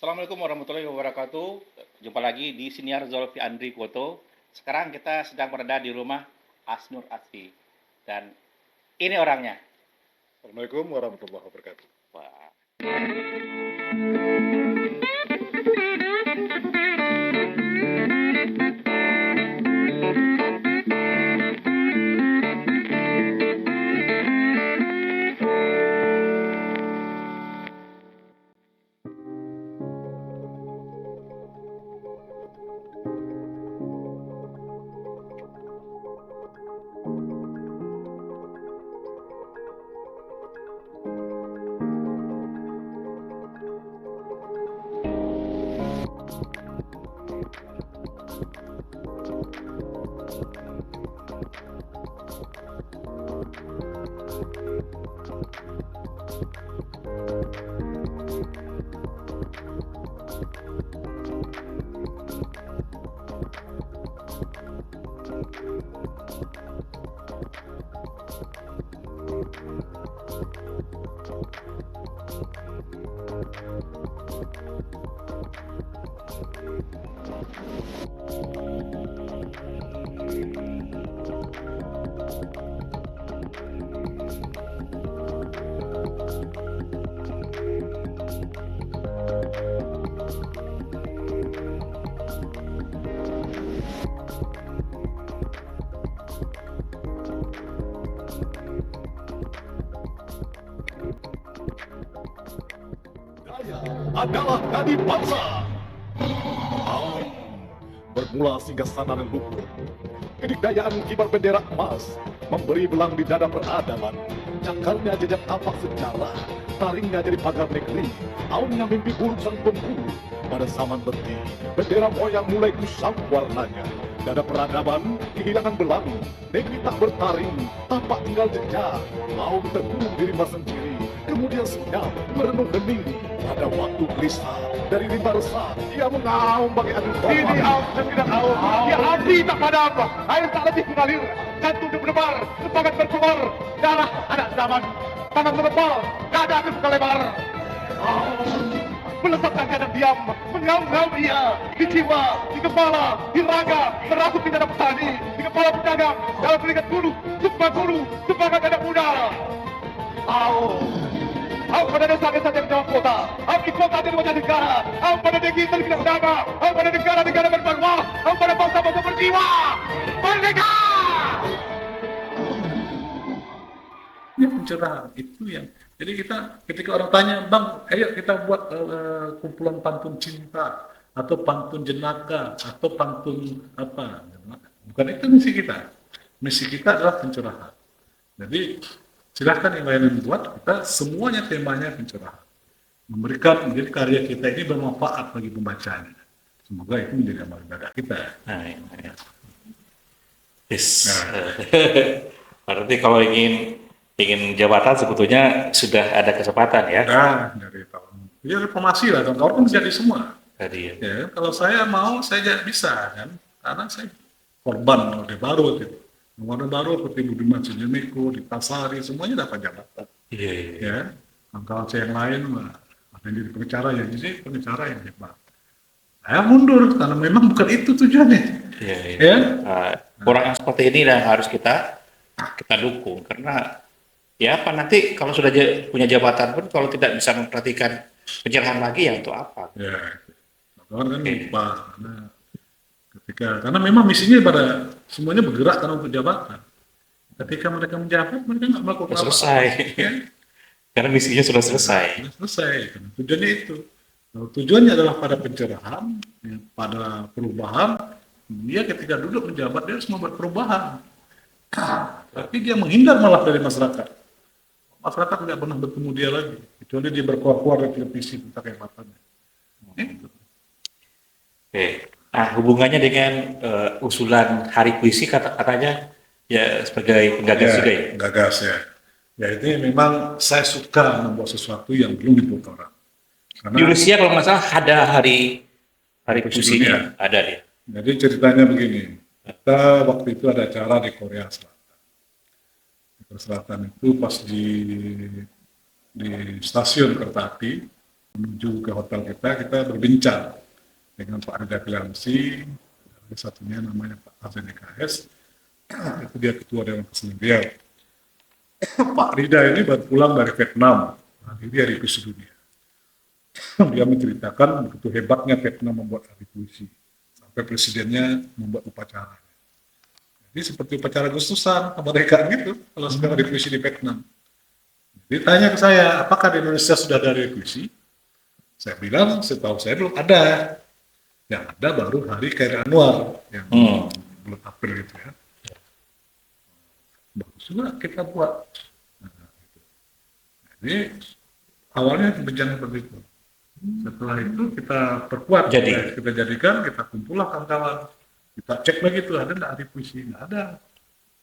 Assalamualaikum warahmatullahi wabarakatuh. Jumpa lagi di Siniar Zolfi Andri Koto. Sekarang kita sedang berada di rumah Asnur Asfi. Dan ini orangnya. Assalamualaikum warahmatullahi wabarakatuh. Wah. Daya adalah nadi bangsa. Bermula singgasana leluhur. Kedikdayaan kibar bendera emas memberi belang di dada peradaban. Cakarnya jejak tapak sejarah, taringnya jadi pagar negeri. Aunnya mimpi buruk sang pemburu. Pada zaman beti, bendera moyang mulai kusam warnanya. Dada peradaban kehilangan belang, negeri tak bertaring, tapak tinggal jejak. Aun terkurung diri mas sendiri, kemudian senyap merenung hening. Pada waktu gelisah dari rimba resah, ia mengaum bagi adu domba. Ini aum dan tidak aum, ya api tak padam, air tak lebih mengalir, jantung berdebar, semangat berkobar, darah anak zaman, tangan mengepal, dada terbuka lebar. Melesatkan kadang diam, mengaum-ngaum ia, di jiwa, di kepala, di raga, merasuk di dada petani, di kepala pedagang, dalam peringkat bulu, semangat anak muda. Aum pada desa-desa yang jauh kota, aum di kota di wajah negara, aum pada negeri terkena udara, aum pada negara-negara bermarwah, aum pada bangsa-bangsa berjiwa. Merdeka! Ya pencerahan itu yang jadi kita ketika orang tanya, bang, ayo kita buat kumpulan pantun cinta atau pantun jenaka atau pantun apa, bukan itu misi kita adalah pencerahan. Jadi silahkan yang lain buat, kita semuanya temanya pencerahan, memberikan jadi karya kita ini bermanfaat bagi pembacanya. Semoga itu menjadi amal ibadah kita. Ya. Yes. Berarti kalau ingin jabatan sebetulnya sudah ada kesempatan ya. Dari tahun ya reformasi lah, tahun-tahun kan jadi semua. Tadi ya. Ya, kalau saya mau, saya tidak bisa kan, karena saya korban Orde Baru gitu. Orde Baru seperti Budiman Sujatmiko, di Tasari, semuanya dapat jabatan. Iya. Ya, kawan-kawan saya yang lain, ada yang jadi pengacara, yang jadi pengacara yang hebat. Saya mundur karena memang bukan itu tujuannya. Iya. Ya, Orang yang seperti ini yang harus kita dukung, karena ya apa nanti kalau sudah punya jabatan pun kalau tidak bisa memperhatikan pencerahan lagi ya untuk apa? ya, kawan kan lupa karena memang misinya pada semuanya bergerak karena untuk jabatan. Ketika mereka menjabat, mereka nggak melakukan apa-apa. Selesai. Ya. Karena misinya sudah selesai. Sudah selesai. Tujuannya itu. Kalau tujuannya adalah pada pencerahan, ya, pada perubahan, dia ketika duduk menjabat dia harus membuat perubahan. Tapi dia menghindar malah dari masyarakat. Masyarakat tidak pernah bertemu dia lagi, kecuali dia berkuar-kuar di televisi tentang kehebatannya. Oke. Nah, hubungannya dengan usulan Hari Puisi katanya ya sebagai penggagas juga ya? Gagas ya. Ya itu memang saya suka membuat sesuatu yang belum dibuat orang. Karena Di Rusia kalau nggak salah ada hari puisinya, ada dia. Jadi ceritanya begini, kita waktu itu ada acara di Korea Selatan. Di Korea Selatan itu pas di stasiun kereta api, menuju ke hotel kita berbincang dengan Pak Rida Filamsi, ada satunya namanya Pak Hasan EKS, itu dia ketua Dewan Kesenian Riau. Pak Rida ini baru pulang dari Vietnam, dia hari puisi dunia. Dia menceritakan begitu hebatnya Vietnam membuat hari puisi, sampai presidennya membuat upacara. Jadi seperti upacara Agustusan, kemerdekaan gitu, kalau sedang hari puisi di Vietnam. Jadi tanya ke saya, apakah di Indonesia sudah ada hari puisi? Saya bilang, setahu saya belum ada. Yang ada baru hari Khairi Anwar, yang bulan April itu ya. Bagus juga kita buat. Nah, gitu. Jadi awalnya berjalan seperti itu. Setelah itu kita perkuat, kita jadikan, kita kumpullah kawan-kawan. Kita cek lagi tuh, ada nggak hari puisi? Nggak ada.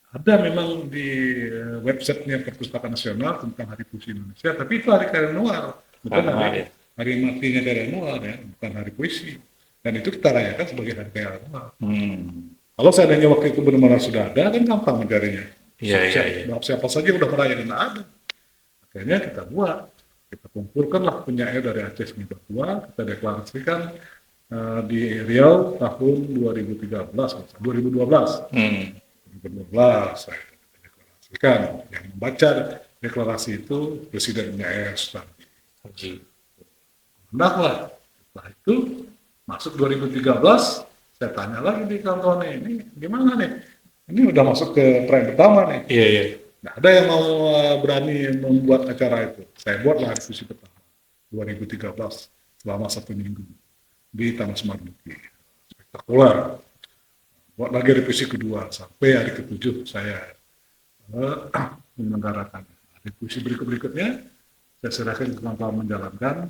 Ada memang di websitenya Perpustakaan Nasional tentang Hari Puisi Indonesia, tapi itu hari Khairi Anwar, bukan hari matinya Khairi Anwar ya, bukan hari puisi. Dan itu kita rayakan sebagai hari Khairi Anwar. Kalau seandainya waktu itu benar-benar sudah ada, kan gampang mencarinya. Siapa saja udah merayakan, nggak ada. Akhirnya kita buat, kita kumpulkanlah penyair dari Aceh sampai Papua, kita deklarasikan di Riau tahun 2013, 2012. 2012 saya deklarasikan, yang membaca deklarasi itu Presidennya Haji. Nah, setelah itu masuk 2013, saya tanya lagi di kawan-kawan ini gimana nih? Ini udah masuk ke tren pertama nih. Iya. Nah, ada yang mau berani membuat acara itu. Saya buatlah hari puisi pertama 2013 selama 1 minggu di Taman Semarduki. Spektakuler. Buat lagi hari puisi kedua sampai hari ke-7 saya menyelenggarakan. Hari puisi berikutnya saya serahkan ke kawan-kawan menjalankan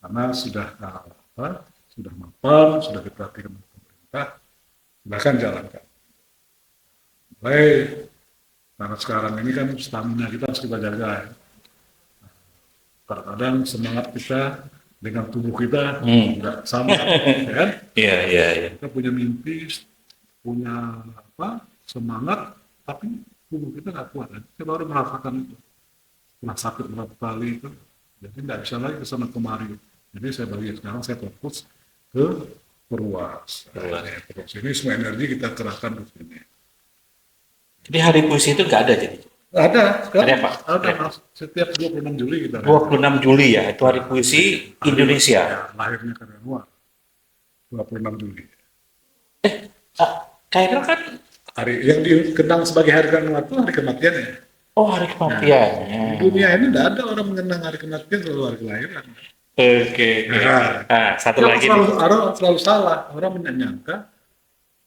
karena sudah sudah mapan, sudah diperhatikan oleh pemerintah, silahkan jalankan. Mulai karena sekarang ini kan stamina kita harus kita jaga ya. Kadang-kadang semangat kita dengan tubuh kita tidak sama, ya kan? Iya. Kita punya mimpi, punya semangat, tapi tubuh kita nggak kuat. Kita baru merasakan itu. Setelah sakit berapa kali itu, jadi nggak bisa lagi ke sana kemari. Jadi saya bagi sekarang saya fokus ke Perwas. Perwas ini semua energi kita kerahkan ke sini. Jadi hari puisi itu nggak ada jadi? Ada, sekarang ada, Pak? Ada, setiap 26 Juli kita. 26 Juli ya, itu hari puisi Indonesia. Ya, lahirnya Khairi Anwar. 26 Juli. Khairi kan Hari yang dikenang sebagai hari Khairi Anwar itu hari kematiannya. oh hari kematiannya. Di dunia ini tidak ada orang mengenang hari kematian selalu hari kelahiran. Oke. Satu lagi selalu salah. Orang menyangka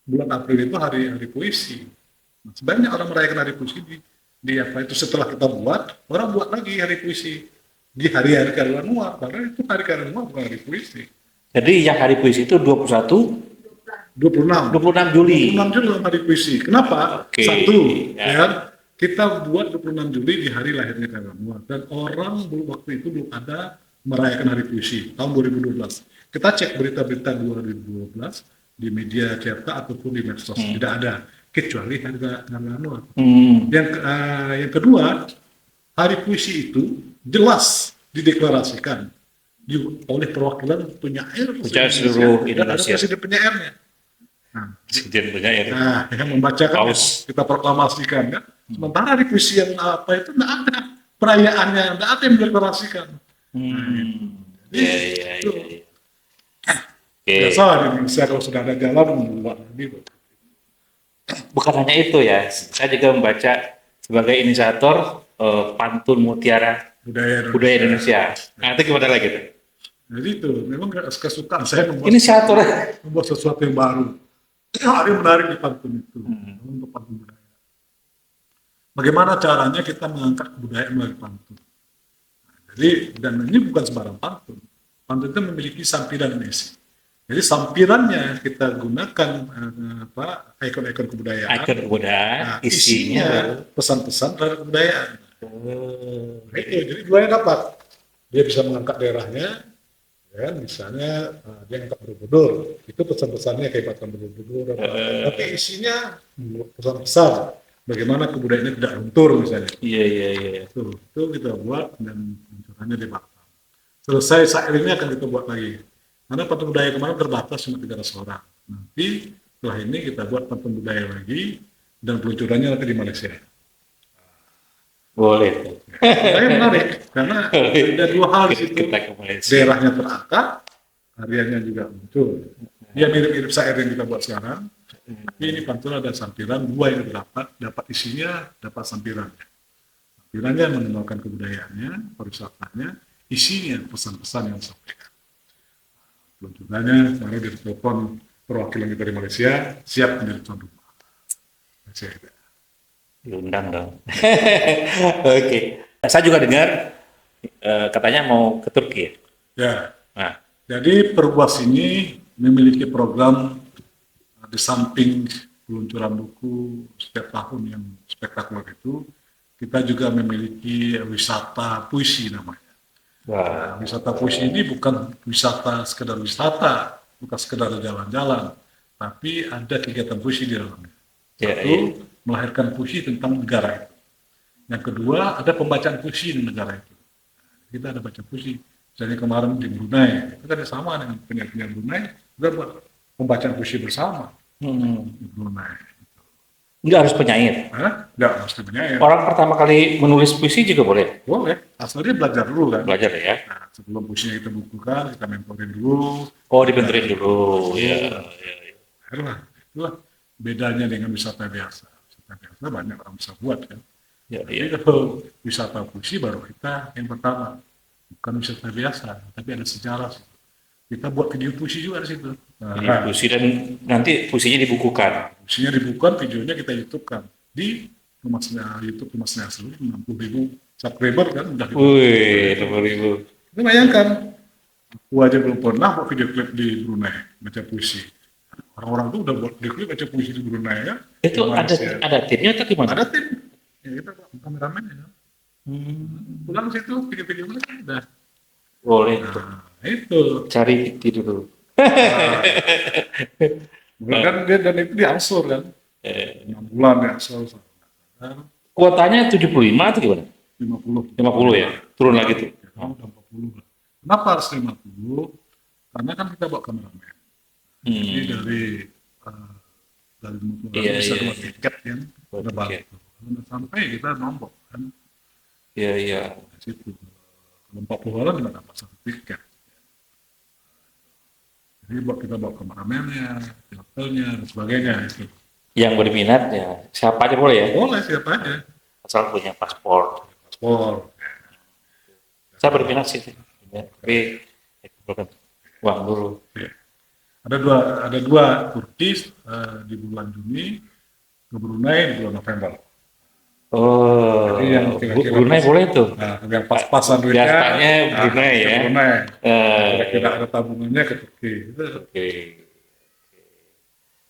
bulan April itu hari puisi. Nah, sebenarnya orang merayakan hari puisi di apa itu setelah kita buat, orang buat lagi hari puisi di hari-hari Khairi Anwar. Padahal itu hari Khairi Anwar bukan hari puisi. Jadi yang hari puisi itu 26 Juli. 26 Juli hari puisi. Kenapa? Oke. Satu, ya. Kita buat 26 Juli di hari lahirnya Khairi Anwar. Dan orang waktu itu belum ada merayakan hari puisi tahun 2012. Kita cek berita-berita 2012 di media cetak ataupun di medsos, tidak ada kecuali hari Khairi Anwar. Yang kedua, hari puisi itu jelas dideklarasikan oleh perwakilan penyair seluruh Indonesia. Dan ada presiden penyairnya. Presiden penyair. Nah, yang membacakan kita proklamasikan kan. Sementara hari puisi yang apa itu tidak ada perayaannya, tidak ada yang mendeklarasikan. Iya. Biasa di Indonesia kalau sudah ada jalan membuat gitu. Bukan hanya itu ya, saya juga membaca sebagai inisiator Pantun Mutiara Budaya Indonesia. Nah, itu gimana lagi tuh? Jadi itu memang kesukaan saya membuat sesuatu yang baru. Ada yang menarik di pantun itu untuk pantun budaya. Bagaimana caranya kita mengangkat kebudayaan melalui pantun? Jadi dan ini bukan sembarang pantun. Pantun itu memiliki sampiran dan isi. Jadi sampirannya kita gunakan ikon-ikon kebudayaan. Ikon kebudayaan, isinya pesan-pesan terhadap kebudayaan. Jadi budaya dapat. Dia bisa mengangkat daerahnya, ya, misalnya dia ngangkat Borobudur, itu pesan-pesannya kehebatan Borobudur. Tapi isinya pesan-pesan bagaimana kebudayaannya tidak luntur misalnya. Iya. Itu kita buat dan caranya di Batam. selesai syair ini akan kita buat lagi. Karena pantun budaya kemarin terbatas cuma 300 orang. Nanti setelah ini kita buat pantun budaya lagi dan peluncurannya nanti di Malaysia. Boleh. Saya menarik karena ada dua hal di situ. Kita ke Malaysia. Daerahnya terangkat, karyanya juga muncul. Dia mirip-mirip syair yang kita buat sekarang. Tapi ini pantun ada sampiran, dua yang dapat isinya, dapat sampirannya. Sampirannya mengenalkan kebudayaannya, pariwisatanya, isinya pesan-pesan yang disampaikan. Peluncurannya, kemarin dari telepon perwakilan kita dari Malaysia, siap menjadi tuan rumah. Malaysia. Diundang dong. Oke. Saya juga dengar katanya mau ke Turki ya. Ya, Nah, jadi Perbuas ini memiliki program di samping peluncuran buku setiap tahun yang spektakuler itu, kita juga memiliki wisata puisi namanya. wah, Wisata puisi ini bukan wisata sekedar wisata, bukan sekedar jalan-jalan, tapi ada kegiatan puisi di dalamnya. Ya, Satu, melahirkan puisi tentang negara itu. Yang kedua, ada pembacaan puisi di negara itu. Kita ada baca puisi. Misalnya kemarin di Brunei, kita ada sama dengan penyair Brunei, kita buat pembacaan puisi bersama di Brunei. nggak harus penyair. Hah? Nggak mesti penyair. Orang pertama kali menulis puisi juga boleh Boleh. Asalnya belajar dulu kan. belajar ya. Nah, sebelum puisinya kita bukukan, kita mentorin dulu. Oh, dibenterin dulu. Ya, ya, ya. Itulah bedanya dengan wisata biasa. Wisata biasa banyak orang bisa buat kan. Ya, Jadi ya. kalau wisata puisi baru kita yang pertama. Bukan wisata biasa, tapi ada sejarah. Kita buat video puisi juga di situ. Jadi Nah, puisi dan nanti puisinya dibukukan. puisinya dibukukan, videonya kita YouTube-kan. Di YouTube Rumah Seni Asli, 60.000 subscriber kan. Udah gitu. Wih, 20.000. Itu bayangkan, aku aja belum pernah buat video klip di Brunei, baca puisi. Orang-orang tuh udah buat video klip baca puisi di Brunei ya. Itu Di ada Malaysia. timnya atau gimana? Ada tim. Ya kita kameramen ya. Pulang situ, video-video mereka udah. Boleh tuh. Nah, itu. Cari bukti dulu. Kan dia dan itu diangsur kan. 6 bulan diangsur. Kuotanya 75 atau gimana? 50. 50 ya? Turun lagi tuh. Oh, udah 40 lah. Kenapa harus 50? Karena kan kita bawa kameramen. Jadi dari 50 Iya, bisa iya, buat iya. tiket kan. Buat Udah balik. tiket. Udah sampai kita nombok kan. Iya, iya. Di situ. Kalau 40 orang juga dapat satu tiket. Jadi kita bawa kameramennya, hotelnya, dan sebagainya. Itu. Yang berminat ya siapa aja boleh ya? Boleh siapa aja. Asal punya paspor. Paspor. Saya berminat sih. Tapi kumpulkan uang dulu. Ya. Ada dua Turki di bulan Juni, ke Brunei di bulan November. Oh, Jadi yang kira-kira Brunei boleh tuh. Nah, yang pas-pasan duitnya. Biasanya Brunei ke ya. Brunei. Eh, Kira-kira ada tabungannya ke Turki. Oke.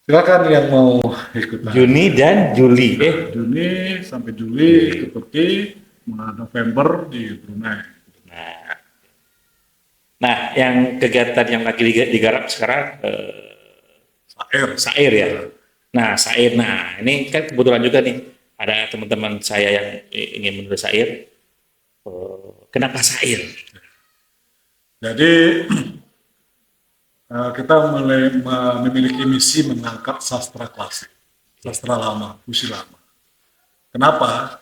Silakan yang mau ikut. Juni dan Juli. Juni sampai Juli ke Turki, November di Brunei. Nah, yang kegiatan yang lagi digarap sekarang Sair ya. Nah, Sair. Nah, ini kan kebetulan juga nih ada teman-teman saya yang ingin menulis Sair. Kenapa Sair? Jadi kita memiliki misi mengangkat sastra klasik, sastra lama, puisi lama. Kenapa?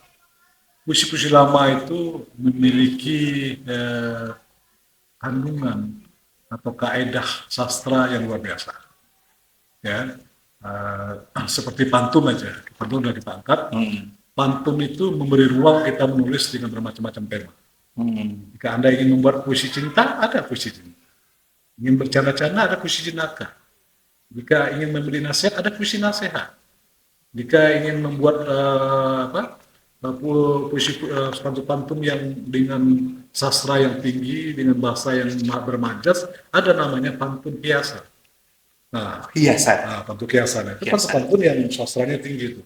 Puisi-puisi lama itu memiliki kandungan atau kaedah sastra yang luar biasa. Ya, seperti pantun aja, pantun sudah kita angkat. Pantun itu memberi ruang kita menulis dengan bermacam-macam tema. Jika Anda ingin membuat puisi cinta, ada puisi cinta. Ingin bercanda-canda, ada puisi jenaka. Jika ingin memberi nasihat, ada puisi nasihat. Jika ingin membuat puisi pantun yang dengan sastra yang tinggi, dengan bahasa yang bermajas, ada namanya pantun hiasan. Nah, Hiasan. pantun hiasan itu Hiasan. pantun yang sastranya tinggi itu.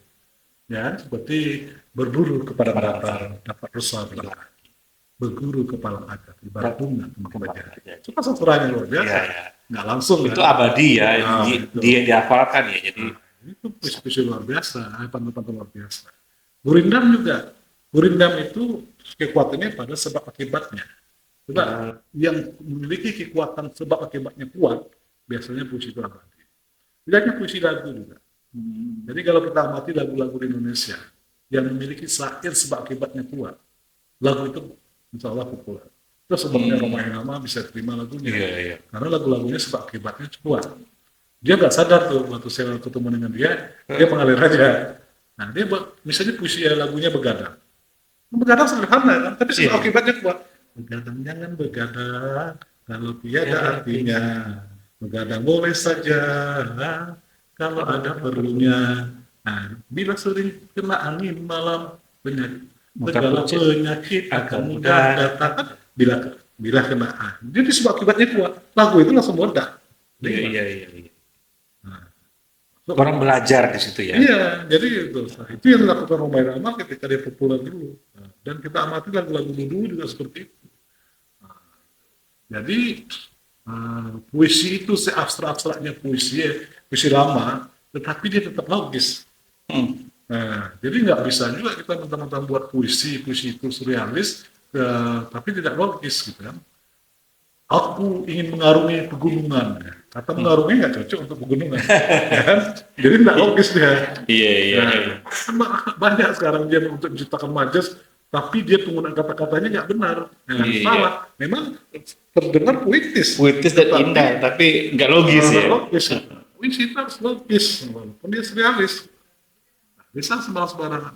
Ya, seperti berburu kepada datar, dapat rusa berlari. Berguru kepala agar, ibarat bunga kembali. Itu kan sastranya luar biasa. Iya. Nggak langsung Itu kan? abadi ya, Itu. dia dihafalkan ya. Jadi Itu puisi-puisi luar biasa, pantun-pantun luar biasa. Gurindam juga. Gurindam itu kekuatannya pada sebab akibatnya. Coba yang memiliki kekuatan sebab akibatnya kuat, biasanya puisi itu abadi. Tidak hanya puisi lagu juga. Jadi kalau kita amati lagu-lagu di Indonesia yang memiliki syair sebab akibatnya kuat, lagu itu insya Allah populer. Itu sebabnya Roma Irama bisa terima lagunya. Iya, iya. Karena lagu-lagunya sebab akibatnya kuat. Dia nggak sadar tuh waktu saya ketemu dengan dia mengalir aja. Nah dia misalnya puisi lagunya begadang. Begadang sederhana kan, tapi sebab akibatnya kuat. Begadang jangan begadang kalau tiada artinya. Begadang boleh saja kalau ada perlunya. Nah, bila sering kena angin malam, segala penyakit akan mudah datang. Bila kena angin. Jadi sebab akibatnya kuat. Lagu itu langsung meledak. Iya. Orang belajar di situ ya. Iya, jadi itu yang dilakukan Rhoma Irama ketika dia populer dulu. Nah, dan kita amati lagu-lagu dulu juga seperti itu. Nah, jadi puisi itu seabstrak-abstraknya puisi lama, tetapi dia tetap logis. Nah, jadi nggak bisa juga kita mentang-mentang buat puisi itu surrealis, tapi tidak logis gitu kan. Aku ingin mengarungi pegunungan. Kata mengarungi nggak cocok untuk pegunungan. Ya kan? Jadi nggak logis dia. Iya. Nah, banyak sekarang dia untuk menciptakan majas, tapi dia penggunaan kata-katanya nggak benar. Nah, salah. Memang terdengar puitis. Puitis dan indah, tapi nggak logis ya. Logis. Puisi itu harus logis. Walaupun dia surrealis. Bisa sembarang-sembarangan.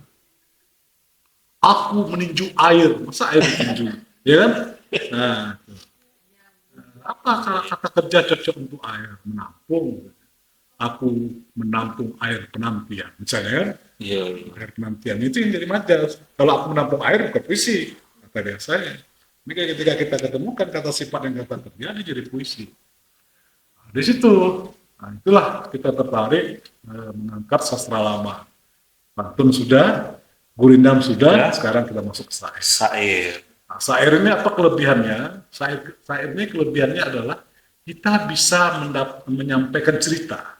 Aku meninju air. Masa air ditinju? Ya kan? Nah, apa kata kerja cocok untuk air? Menampung. Aku menampung air penantian. Misalnya kan? Iya. Air penantian itu yang jadi majas. Kalau aku menampung air bukan puisi. Kata dia saya. Ini ketika kita ketemukan kata sifat dan kata kerja, dia jadi puisi. Nah, di situ. Nah, itulah kita tertarik mengangkat sastra lama. Pantun sudah, gurindam sudah, sekarang kita masuk ke sair. Sair. Nah, sair ini apa kelebihannya? Sair ini kelebihannya adalah kita bisa menyampaikan cerita,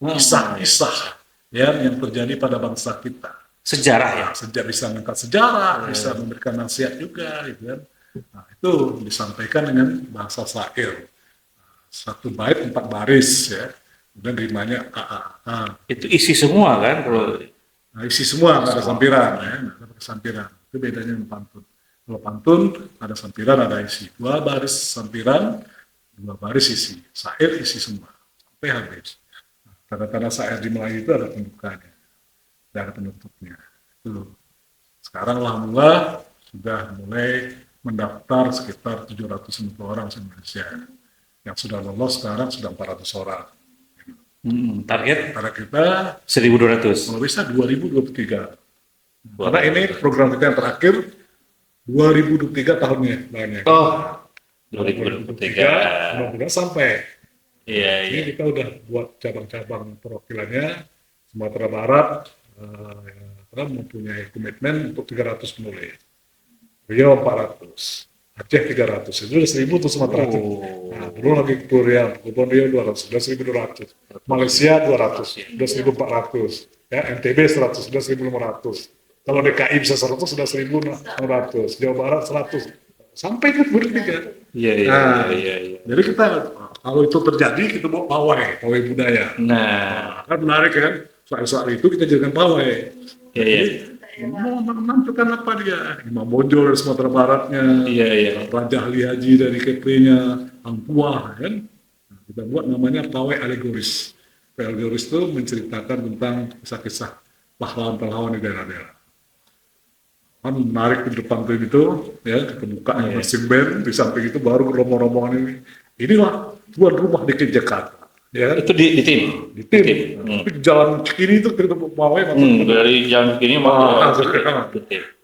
kisah-kisah yang terjadi pada bangsa kita. Sejarah ya. Sejak bisa mengangkat sejarah, bisa memberikan nasihat juga, gitu kan. Nah, itu disampaikan dengan bahasa sair. Satu bait 4 baris ya, kemudian rimanya a. Itu isi semua kan kalau. Nah, isi semua, nggak ada sampiran, ya, nggak ada sampiran. Itu bedanya dengan pantun. Kalau pantun ada sampiran, ada isi. 2 baris sampiran, 2 baris isi. Sair isi semua sampai habis. Nah, tanda-tanda sair di Melayu itu ada pembukaannya, tidak ada penutupnya. Itu. Sekarang alhamdulillah sudah mulai mendaftar sekitar 750 orang di Indonesia. Yang sudah lolos sekarang sudah 400 orang. Target Karena kita 1.200. kalau bisa 2023. Karena ini program kita yang terakhir 2023 tahunnya banyak. Oh, 2023. Mudah-mudahan sampai. Iya. Ini kita udah buat cabang-cabang perwakilannya. Sumatera Barat kita mempunyai komitmen untuk 300 penulis. Riau 400. Aceh 300, itu udah 1.000 tuh Sumatera. Nah, belum lagi Korea, Kepulauan Riau 200, sudah 1.200. Malaysia 200, sudah 1.400. Ya, NTB 100, sudah 1.500. Kalau DKI bisa 100, sudah 1.600. Jawa Barat 100. Sampai ke 2023. Iya. Jadi kita, kalau itu terjadi, kita bawa pawai budaya. Nah, Kan menarik kan, soal itu kita jadikan pawai. iya. Mau menampilkan apa dia? Imam Bonjol dari Sumatera Baratnya, Iya. Raja Ali Haji dari Kepri-nya, Angkuah, kan? Nah, kita buat namanya pawai alegoris. Pawai alegoris itu menceritakan tentang kisah-kisah pahlawan-pahlawan di daerah-daerah. Kan menarik di depan itu, ya, kita buka yang mesin band, di samping itu baru rombongan-rombongan ini. Inilah tuan rumah di Jakarta. Ya, Itu di tim. di tim. Tapi jalan Cikini itu kita pawai Dari jam segini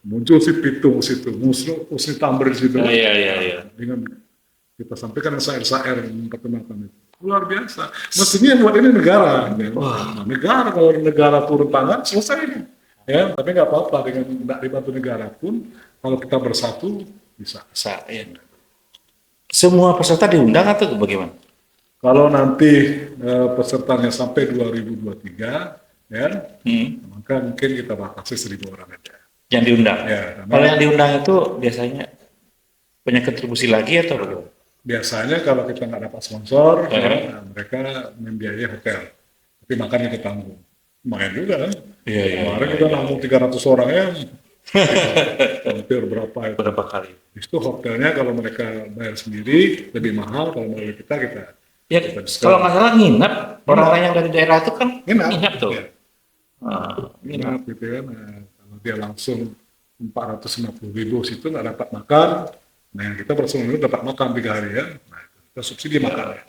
muncul si Pitung situ, Musni Tamrin situ. Iya. Dengan kita sampaikan syair-syair memperkenalkan itu. Luar biasa. Mestinya buat ini negara. Ya. Negara, kalau negara turun tangan selesai ini. Ya, tapi nggak apa-apa dengan tidak dibantu negara pun kalau kita bersatu bisa. Iya. Semua peserta diundang atau bagaimana? Kalau nanti pesertanya sampai 2023, ya, maka mungkin kita batasi 1.000 orang aja. Yang diundang. Ya, Kalau yang diundang itu biasanya punya kontribusi lagi atau bagaimana? Biasanya kalau kita nggak dapat sponsor, Eh. nah, mereka membiayai hotel, tapi makan kita tanggung. Lumayan juga kan? Iya, iya, Kemarin iya, kita iya. nampung 300 orang ya, hampir berapa itu. Berapa kali? Itu hotelnya kalau mereka bayar sendiri lebih mahal, kalau melalui kita Ya, kita diskon. kalau nggak salah nginep, orang-orang yang dari daerah itu kan Nginep. tuh. Ya, Ah, nginep. nginep gitu kan. Nah, kalau dia langsung 450.000 situ nggak dapat makan, nah yang kita personal itu dapat makan 3 hari ya, nah kita subsidi makan ya.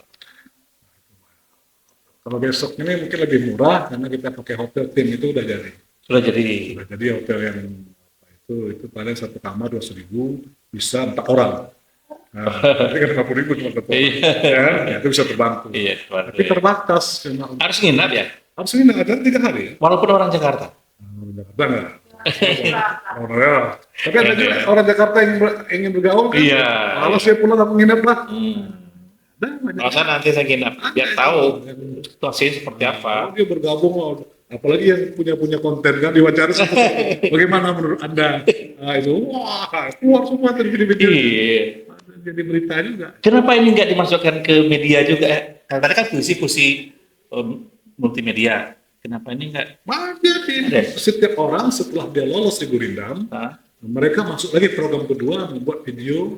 Kalau besok ini mungkin lebih murah karena kita pakai hotel tim itu udah jadi. Sudah jadi. Udah jadi hotel yang apa itu paling satu kamar 200.000 bisa 4 orang. Nah, berarti kan 50.000 cuma satu orang. Iya. Ya, itu bisa terbantu. Iya, Tapi terbatas cuma harus nginep ya, harus ini ada 3 hari ya. walaupun orang Jakarta. Jakarta enggak. Orang daerah. Tapi ada juga orang Jakarta yang ingin bergaul kan. Iya. Kalau saya pulang aku nginep lah. Ada banyak. Masa nanti saya nginep, biar tahu situasinya seperti apa. Kalau dia bergabung, apalagi yang punya konten kan diwawancara bagaimana menurut Anda? Nah, itu wah keluar semua dari video-video. Iya. Jadi berita juga. Kenapa ini nggak dimasukkan ke media juga? Karena tadi kan puisi multimedia. Kenapa ini nggak? Jadi Ada. setiap orang setelah dia lolos di Gurindam, Hah? mereka masuk lagi program kedua membuat video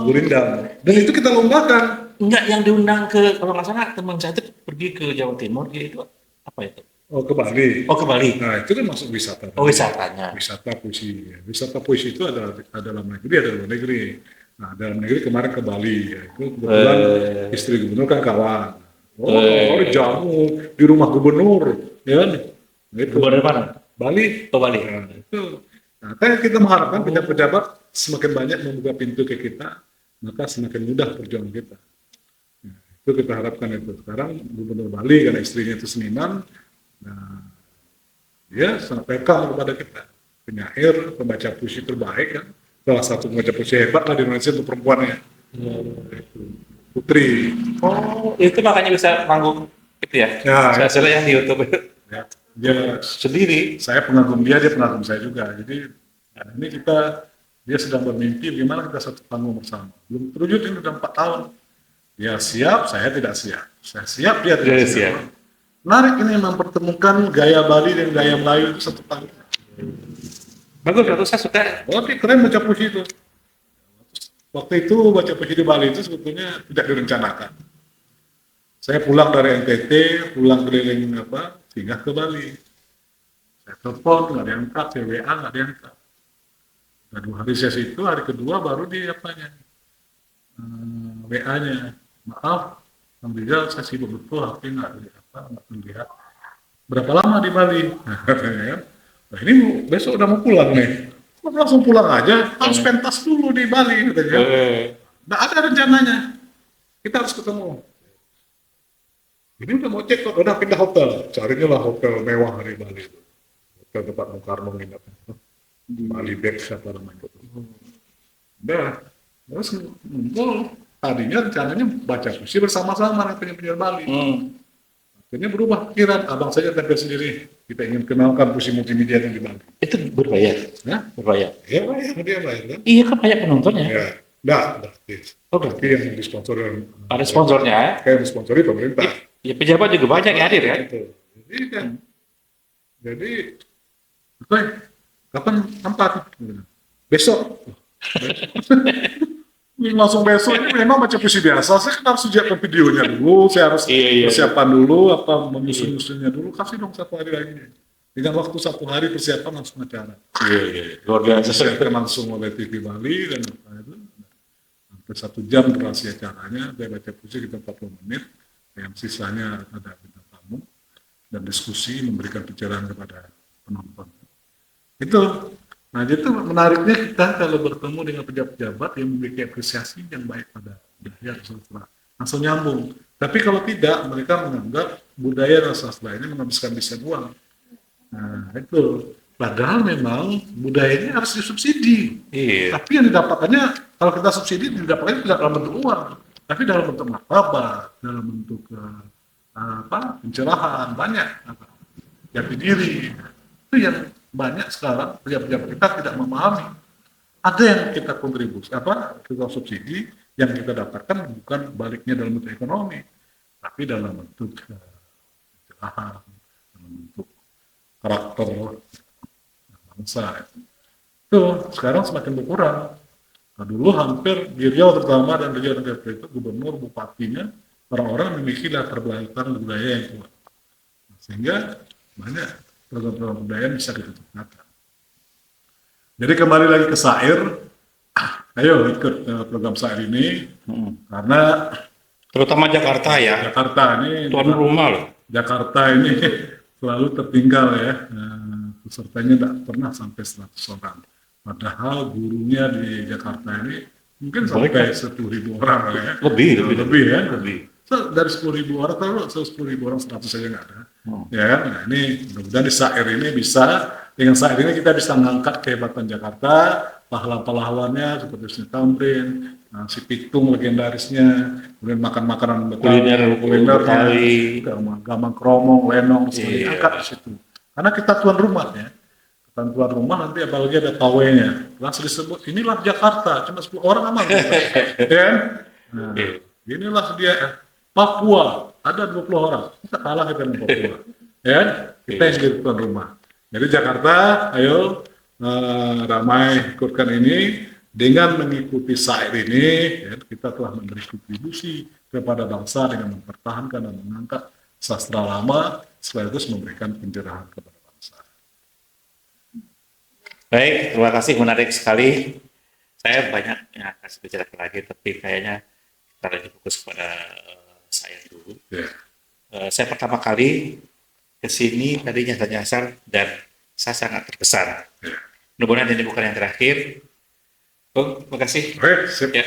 Gurindam. Dan itu kita lombakan. Enggak, yang diundang ke, kalau nggak salah teman saya itu pergi ke Jawa Timur, dia itu apa itu? Oh, ke Bali. Oh, ke Bali. Nah, itu kan masuk wisata. Oh, wisatanya. Wisata puisi. Wisata puisi itu ada dalam negeri, ada luar negeri. Nah, dalam negeri kemarin ke Bali. Ya. Itu kebetulan istri gubernur kan kawan. Oh, jamu di rumah gubernur. Ya kan? Itu. Gubernur mana? Bali. Oh, Bali. Nah, itu. Nah, kan kita mengharapkan pejabat-pejabat semakin banyak membuka pintu ke kita, maka semakin mudah perjuangan kita. Nah, itu kita harapkan itu. Sekarang gubernur Bali karena istrinya itu seniman, nah, dia sangat welcome kepada kita. Penyair, pembaca puisi terbaik kan. Salah satu pembaca puisi hebat lah di Indonesia untuk perempuannya. Itu. Putri. Oh, itu makanya bisa manggung gitu ya? Ya, Saya lihat yang di YouTube Ya, dia sendiri. saya pengagum dia pengagum saya juga. Jadi ini dia sedang bermimpi bagaimana kita satu panggung bersama. Belum terwujud ini udah 4 tahun. Dia siap, saya tidak siap. Saya siap, dia tidak Dia siap. siap. Menarik ini mempertemukan gaya Bali dan gaya Melayu itu satu panggung. Bagus, saya suka. Oh, dia keren baca puisi itu. Waktu itu baca puisi di Bali itu sebetulnya tidak direncanakan. Saya pulang dari NTT, pulang keliling singgah ke Bali. Saya telepon, nggak diangkat, saya WA nggak diangkat. Nah, 2 hari sesi itu, hari kedua baru di WA-nya. Maaf, Bang Rizal, saya sibuk betul, HP nggak terlihat. Berapa lama di Bali? Katanya kan. Nah, ini besok udah mau pulang nih. Kok langsung pulang aja? Harus pentas dulu di Bali, katanya. Nggak ada rencananya. Kita harus ketemu. Ini udah mau cek kok, udah pindah hotel. Carinya lah hotel mewah di Bali. Hotel tempat Bung Karno nginep. Bali Beach apa namanya. Udah, terus ngumpul. Tadinya rencananya baca puisi bersama-sama dengan penyanyi Bali. Akhirnya berubah pikiran, abang saja tampil sendiri. Kita ingin kenalkan puisi multimedia yang di Bali. Itu berbayar. Nah, Berbayar. ya bayar, dia bayar kan? Iya kan banyak penontonnya. Ya, enggak. Oh, Tapi yang disponsori ada sponsornya. kayak yang disponsori pemerintah. Ya pejabat juga banyak yang hadir kan. Gitu. Jadi oke, kapan tempat? Besok. Ini langsung besok ini memang baca puisi biasa. Saya kan harus siapkan videonya dulu. Saya harus Iya. persiapan dulu, menyusun-nyusunnya dulu. Kasih dong 1 hari lagi. Dengan waktu 1 hari persiapan langsung acara. Iya. Luar biasa. Disiapkan langsung oleh TV Bali dan itu. Hampir 1 jam durasi acaranya. Saya baca puisi kita 40 menit. Yang sisanya ada bintang tamu dan diskusi memberikan pencerahan kepada penonton. Itu. Nah, itu menariknya kita kalau bertemu dengan pejabat-pejabat yang memiliki apresiasi yang baik pada budaya dan sastra. Langsung nyambung. Tapi kalau tidak, mereka menganggap budaya dan sastra ini menghabiskan desain uang. Nah, itu. Padahal memang budaya ini harus disubsidi. Iya. Tapi yang didapatkannya, kalau kita subsidi, didapatkannya tidak dalam bentuk uang. Tapi dalam bentuk martabat, dalam bentuk pencerahan, banyak. Jati diri. Itu yang banyak sekarang pejabat-pejabat kita tidak memahami. ada yang kita kontribusi, kita subsidi yang kita dapatkan bukan baliknya dalam bentuk ekonomi, tapi dalam bentuk pencerahan, dalam bentuk karakter bangsa. Itu sekarang semakin berkurang. Nah, dulu hampir di Riau terutama dan Riau dan Kepri itu gubernur, bupatinya, orang-orang memiliki latar belakang budaya yang kuat. Sehingga banyak program-program budaya bisa kita ciptakan. Jadi kembali lagi ke Sair, ayo ikut program Sair ini, karena Terutama Jakarta ya, Jakarta ini tuan rumah loh. Jakarta ini selalu tertinggal ya, pesertanya tidak pernah sampai 100 orang. Padahal gurunya di Jakarta ini mungkin sampai 10.000 orang ya. Lebih ya. So, dari 10.000 orang, kalau 10.000 orang 100 saja nggak ada. Ya kan? Nah ini mudah-mudahan di Sair ini bisa, dengan Sair ini kita bisa mengangkat kehebatan Jakarta, pahlawan-pahlawannya seperti Sri Tamrin, si Pitung legendarisnya, kemudian makan-makanan Kuliner Betawi, gamang kromong, lenong, semuanya angkat di situ. Karena kita tuan rumah ya. Tuan rumah nanti apalagi ada pawainya, langsung disebut inilah Jakarta, cuma 10 orang aman. Ya kan? Nah, inilah dia Papua, ada 20 orang, kita kalah kita dengan Papua. Ya kan? Kita yang jadi tuan rumah. Jadi Jakarta, ayo ramai ikutkan ini. Dengan mengikuti Sair ini, ya, kita telah memberi kontribusi kepada bangsa dengan mempertahankan dan mengangkat sastra lama, sekaligus memberikan pencerahan kepada bangsa. Baik, terima kasih, menarik sekali. Saya banyak yang akan bicara lagi, tapi kayaknya kita lebih fokus pada saya dulu. Saya pertama kali ke sini tadi nyasar dan saya sangat terkesan. Mudah-mudahan ini bukan yang terakhir. Oh, terima kasih. Oke, sip. Ya.